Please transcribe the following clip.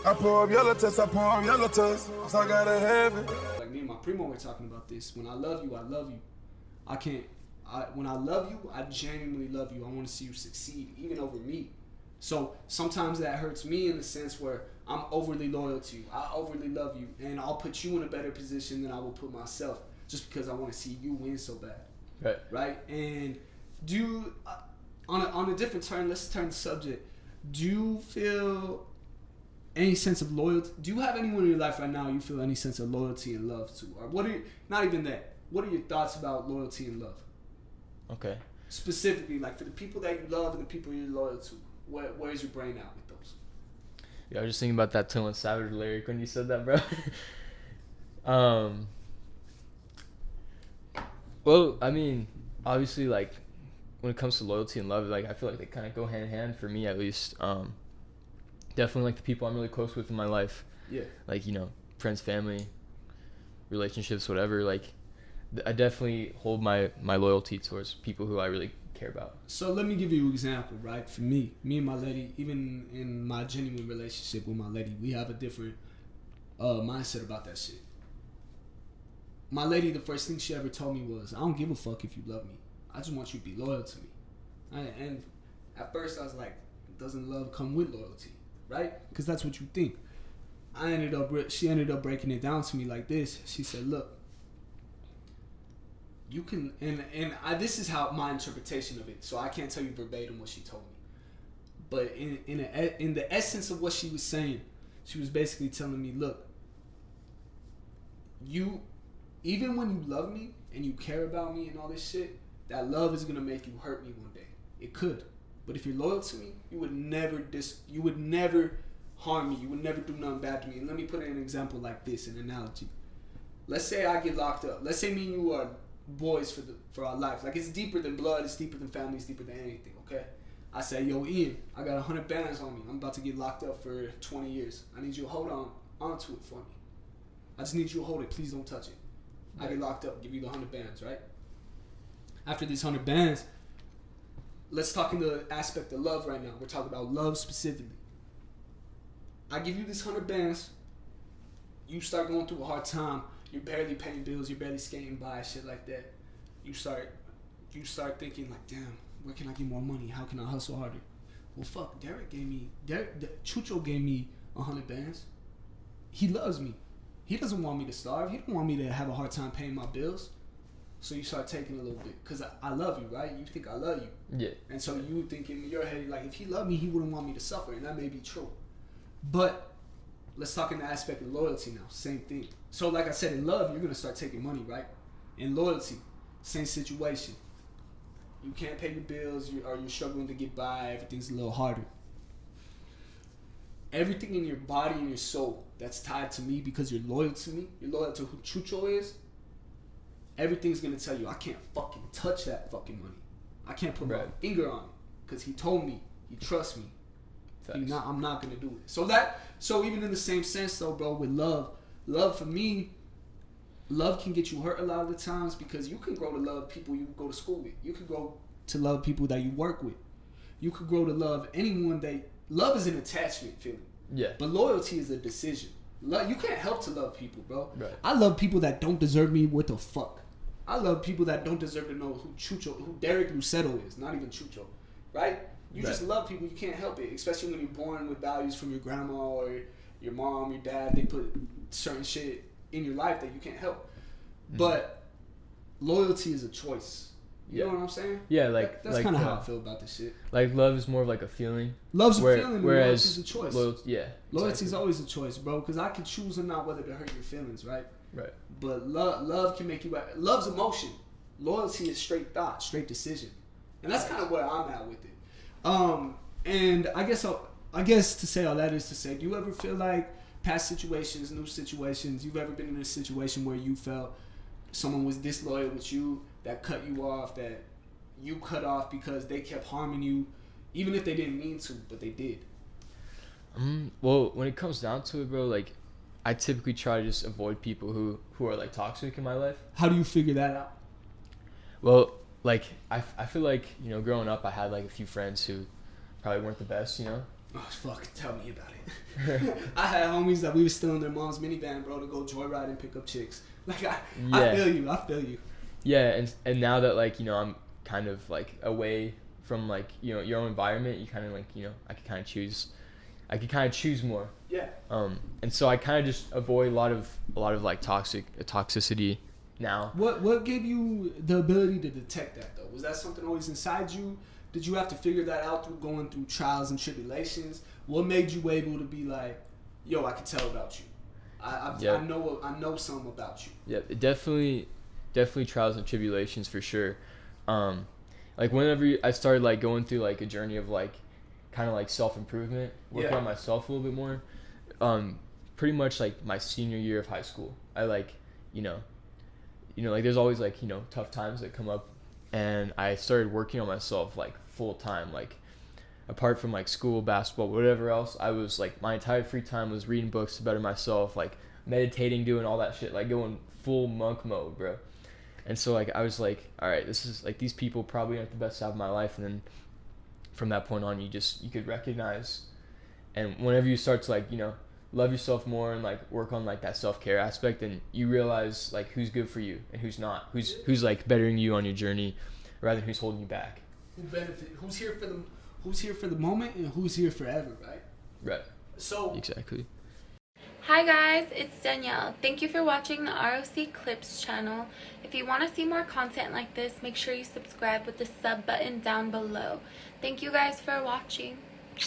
I pour up yellow test, I pour up yellow test, so I gotta have it. Like me and my primo were talking about this. When I love you, I love you. When I love you, I genuinely love you. I want to see you succeed, even over me. So sometimes that hurts me in the sense where I'm overly loyal to you. I overly love you, and I'll put you in a better position than I will put myself, just because I want to see you win so bad. Right. And on a different turn, let's turn the subject. Do you feel any sense of loyalty? Do you have anyone in your life right now you feel any sense of loyalty and love to? Or what are you, not even that, what are your thoughts about loyalty and love? Okay. Specifically, like for the people that you love and the people you're loyal to, where's your brain at with those? Yeah, I was just thinking about that 21 Savage lyric when you said that, bro. Well, I mean, obviously, like, when it comes to loyalty and love, like, I feel like they kind of go hand in hand for me, at least. Definitely, like, the people I'm really close with in my life. Yeah. Like, you know, friends, family, relationships, whatever. Like, I definitely hold my loyalty towards people who I really care about. So let me give you an example, right? For me and my lady, even in my genuine relationship with my lady, we have a different mindset about that shit. My lady, the first thing she ever told me was, I don't give a fuck if you love me. I just want you to be loyal to me. And at first I was like, doesn't love come with loyalty, right? Because that's what you think. She ended up breaking it down to me like this. She said, look, you can, this is how my interpretation of it, so I can't tell you verbatim what she told me. But in the essence of what she was saying, she was basically telling me, look, even when you love me and you care about me and all this shit, that love is gonna make you hurt me one day. It could. But if you're loyal to me, you would never harm me. You would never do nothing bad to me. And let me put an example like this, an analogy. Let's say I get locked up. Let's say me and you are boys for our life. Like, it's deeper than blood, it's deeper than family, it's deeper than anything, okay? I say, yo, Ian, I got 100 bands on me. I'm about to get locked up for 20 years. I need you to hold onto it for me. I just need you to hold it. Please don't touch it. I get locked up, give you the 100 bands, right? After these 100 bands, let's talk in the aspect of love right now. We're talking about love specifically. I give you this 100 bands. You start going through a hard time. You're barely paying bills. You're barely skating by, shit like that. You start thinking like, damn, where can I get more money? How can I hustle harder? Well, fuck, Chuchooo gave me 100 bands. He loves me. He doesn't want me to starve. He don't want me to have a hard time paying my bills. So you start taking a little bit. Because I love you, right? You think I love you. Yeah. And so you think in your head, like, if he loved me, he wouldn't want me to suffer. And that may be true. But let's talk in the aspect of loyalty now. Same thing. So like I said, in love, you're going to start taking money, right? In loyalty, same situation. You can't pay your bills, or you're struggling to get by. Everything's a little harder. Everything in your body and your soul that's tied to me because you're loyal to me, you're loyal to who Chuchooo is, everything's going to tell you, I can't fucking touch that fucking money. I can't put my finger on it because he told me, he trusts me. I'm not going to do it. So even in the same sense though, bro, with love for me, love can get you hurt a lot of the times because you can grow to love people you go to school with. You can grow to love people that you work with. You could grow to love anyone love is an attachment feeling. Yeah. But loyalty is a decision. You can't help to love people, bro. Right. I love people that don't deserve me. What the fuck? I love people that don't deserve to know who Derek Lucetto is. Not even Chuchooo, right? You just love people. You can't help it, especially when you're born with values from your grandma or your mom, your dad. They put certain shit in your life that you can't help. Mm-hmm. But loyalty is a choice. You know what I'm saying? Yeah, that's kind of how I feel about this shit. Like, love is more of like a feeling. Love's a feeling, whereas loyalty's a choice. Loyalty's always a choice, bro. Because I can choose or not whether to hurt your feelings, right? Right. But love can make you. Love's emotion. Loyalty is straight thought, straight decision, and that's kind of where I'm at with it. And I guess to say all that is to say, do you ever feel like past situations, new situations, you've ever been in a situation where you felt someone was disloyal with you, that cut you off, that you cut off because they kept harming you, even if they didn't mean to, but they did? Well, when it comes down to it, bro, like, I typically try to just avoid people who are like toxic in my life. How do you figure that out? Well, like, I feel like, you know, growing up, I had like a few friends who probably weren't the best, you know. Oh, fuck, tell me about it. I had homies that we was still in their mom's minivan, bro, to go joyride and pick up chicks. Like, I feel you. Yeah, and now that, like, you know, I'm kind of, like, away from, like, you know, your own environment, you kind of, like, you know, I could kind of choose more. Yeah. And so I kind of just avoid a lot of like toxicity now. What gave you the ability to detect that, though? Was that something always inside you? Did you have to figure that out through going through trials and tribulations? What made you able to be like, yo, I can tell about you. I know something about you. Yeah, definitely trials and tribulations for sure. Like whenever I started like going through like a journey of like kind of like self-improvement, working on myself a little bit more, pretty much like my senior year of high school, I like, you know, like there's always like, you know, tough times that come up, and I started working on myself like full time, like apart from like school, basketball, whatever else. I was like, my entire free time was reading books to better myself, like meditating, doing all that shit, like going full monk mode, bro. And so like I was like, all right, this is like, these people probably aren't the best half of my life. And then from that point on, you could recognize, and whenever you start to like, you know, love yourself more and like work on like that self-care aspect, and you realize like who's good for you and who's not, who's like bettering you on your journey rather than who's holding you back. Who's here for the moment and who's here forever, right? Right. So exactly. Hi guys, it's Danielle. Thank you for watching the ROC Clips channel. If you want to see more content like this, make sure you subscribe with the sub button down below. Thank you guys for watching.